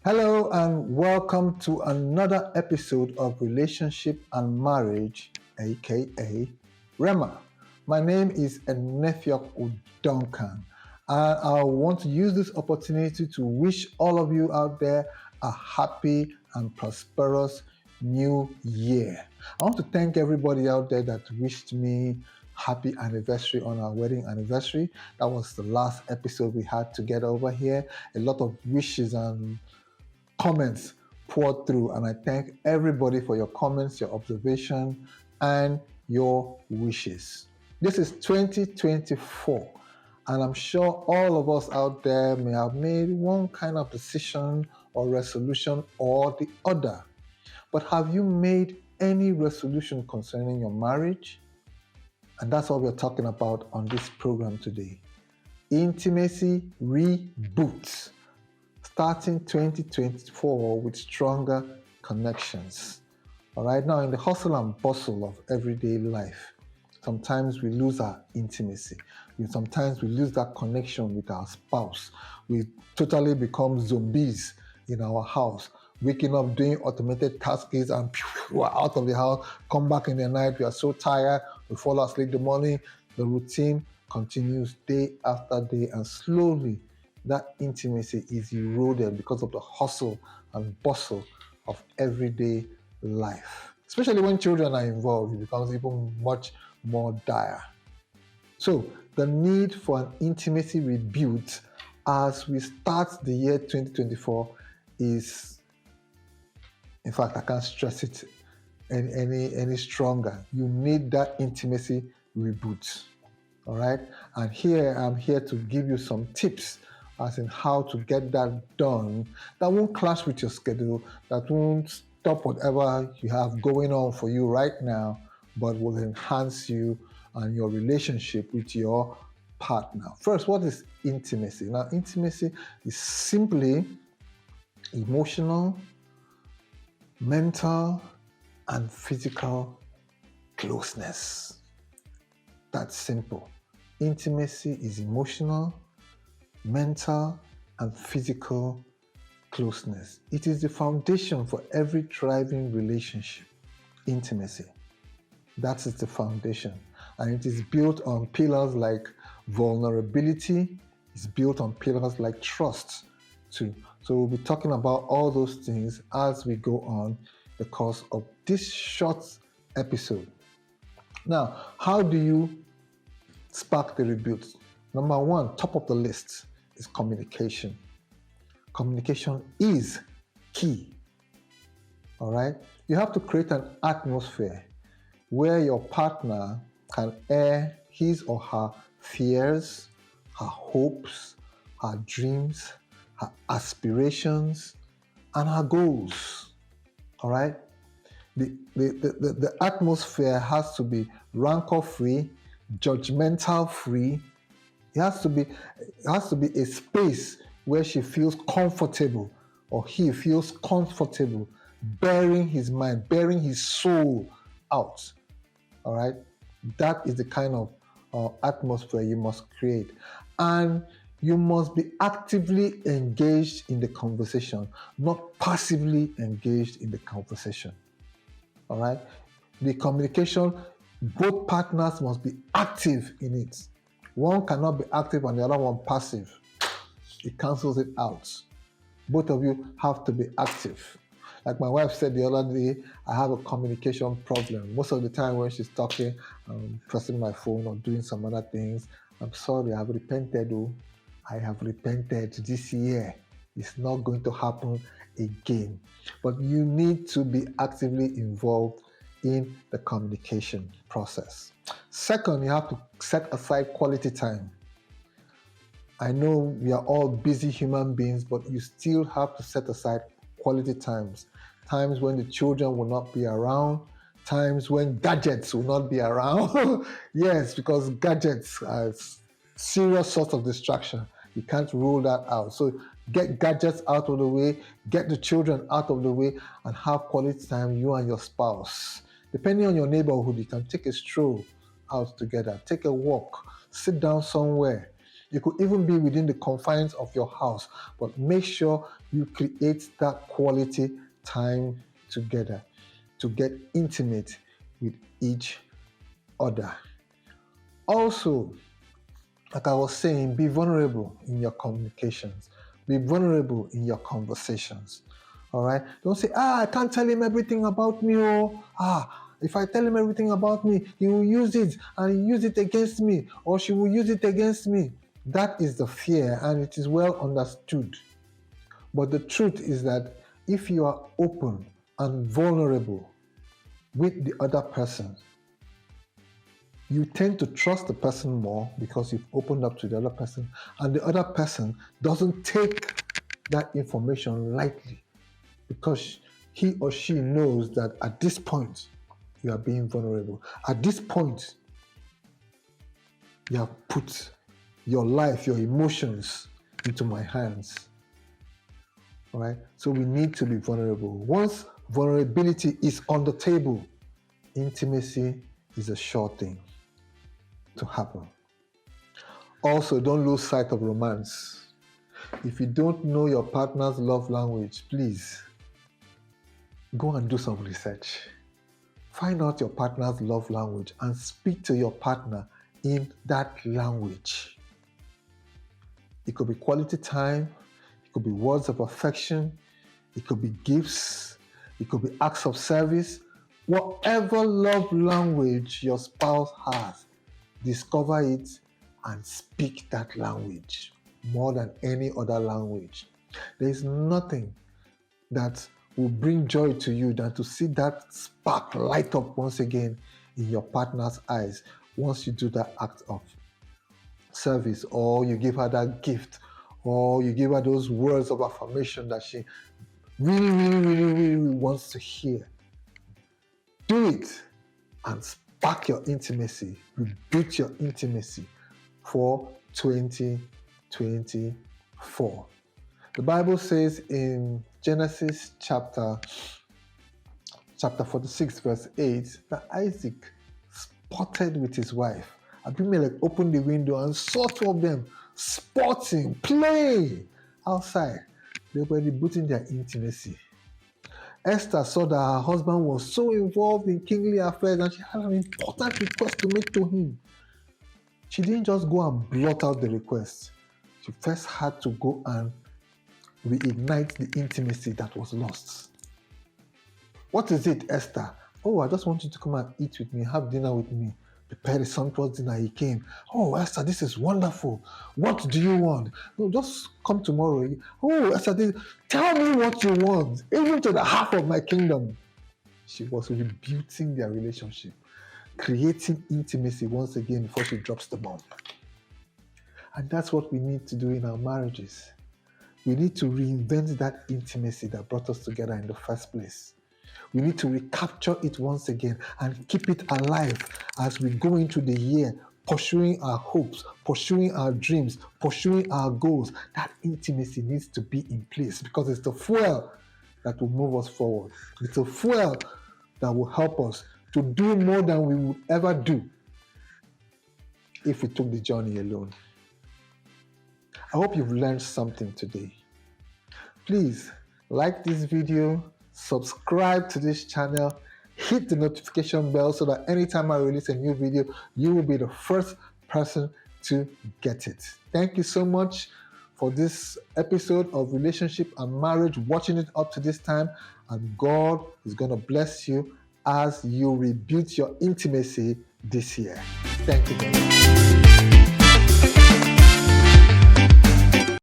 Hello and welcome to another episode of Relationship and Marriage, aka Rema. My name is Enefioc Duncan, and I want to use this opportunity to wish all of you out there a happy and prosperous new year. I want to thank everybody out there that wished me happy anniversary on our wedding anniversary. That was the last episode we had together over here. A lot of wishes and comments poured through, and I thank everybody for your comments, your observation, and your wishes. This is 2024, and I'm sure all of us out there may have made one kind of decision or resolution or the other. But have you made any resolution concerning your marriage? And that's what we're talking about on this program today. Intimacy Reboot, starting 2024 with stronger connections. All right, now in the hustle and bustle of everyday life, sometimes we lose our intimacy. Sometimes we lose that connection with our spouse. We totally become zombies in our house, waking up doing automated tasks and we're out of the house, come back in the night, we are so tired, we fall asleep in the morning. The routine continues day after day, and slowly that intimacy is eroded because of the hustle and bustle of everyday life. Especially when children are involved, it becomes even much more dire. So the need for an intimacy rebuilt as we start the year 2024 is, in fact, I can't stress it any stronger. You need that intimacy reboot. All right, and here I'm here to give you some tips as in how to get that done that won't clash with your schedule, that won't stop whatever you have going on for you right now, but will enhance you and your relationship with your partner. First, what is intimacy? Now, intimacy is simply emotional, mental, and physical closeness. That's simple. Intimacy is emotional, mental, and physical closeness. It is the foundation for every thriving relationship. Intimacy. That is the foundation. And it is built on pillars like vulnerability, it's built on pillars like trust too. So we'll be talking about all those things as we go on the course of this short episode. Now, how do you spark the rebuild? Number one, top of the list is communication. Communication is key. All right? You have to create an atmosphere where your partner can air his or her fears, her hopes, her dreams, her aspirations, and her goals. All right? The atmosphere has to be rancor-free, judgmental-free. It has to be a space where she feels comfortable or he feels comfortable bearing his mind, bearing his soul out. All right? That is the kind of atmosphere you must create. And you must be actively engaged in the conversation, not passively engaged in the conversation. All right? The communication, both partners must be active in it. One cannot be active and the other one passive. It cancels it out. Both of you have to be active. Like my wife said the other day, I have a communication problem. Most of the time when she's talking, I'm pressing my phone or doing some other things. I'm sorry, I've repented. I have repented this year. It's not going to happen again. But you need to be actively involved in the communication process. Second, you have to set aside quality time. I know we are all busy human beings, but you still have to set aside quality times. Times when the children will not be around, times when gadgets will not be around. Yes, because gadgets are a serious source of distraction. You can't rule that out. So get gadgets out of the way, get the children out of the way, and have quality time, you and your spouse. Depending on your neighborhood, you can take a stroll out together, take a walk, sit down somewhere. It could even be within the confines of your house, but make sure you create that quality time together to get intimate with each other. Also, like I was saying, be vulnerable in your communications. Be vulnerable in your conversations. All right? Don't say, I can't tell him everything about me. If I tell him everything about me, he will use it and use it against me, or she will use it against me. That is the fear, and it is well understood. But the truth is that if you are open and vulnerable with the other person, you tend to trust the person more because you've opened up to the other person, and the other person doesn't take that information lightly because he or she knows that at this point you are being vulnerable. At this point, you have put your life, your emotions into my hands. All right? So we need to be vulnerable. Once vulnerability is on the table, intimacy is a sure thing to happen. Also, don't lose sight of romance. If you don't know your partner's love language, please go and do some research. Find out your partner's love language and speak to your partner in that language. It could be quality time, it could be words of affection, it could be gifts, it could be acts of service. Whatever love language your spouse has, discover it and speak that language more than any other language. There is nothing that will bring joy to you than to see that spark light up once again in your partner's eyes once you do that act of service, or you give her that gift, or you give her those words of affirmation that she really wants to hear. Do it and spark your intimacy, rebuild your intimacy for 2024. The Bible says in Genesis chapter 46 verse 8 that Isaac spotted with his wife. Abimelech opened the window and saw two of them sporting, playing outside. They were rebooting their intimacy. Esther saw that her husband was so involved in kingly affairs and she had an important request to make to him. She didn't just go and blot out the request. She first had to go and reignite the intimacy that was lost. What is it, Esther? Oh, I just want you to come and eat with me, have dinner with me. Prepare a sumptuous dinner. He came. Oh, Esther, this is wonderful. What do you want? No, just come tomorrow. Oh, Esther, tell me what you want, even to the half of my kingdom. She was rebuilding their relationship, creating intimacy once again before she drops the bomb. And that's what we need to do in our marriages. We need to reinvent that intimacy that brought us together in the first place. We need to recapture it once again and keep it alive as we go into the year, pursuing our hopes, pursuing our dreams, pursuing our goals. That intimacy needs to be in place because it's the fuel that will move us forward. It's the fuel that will help us to do more than we would ever do if we took the journey alone. I hope you've learned something today. Please like this video, subscribe to this channel, hit the notification bell so that anytime I release a new video, you will be the first person to get it. Thank you so much for this episode of Relationship and Marriage, watching it up to this time, and God is going to bless you as you rebuild your intimacy this year. Thank you very much.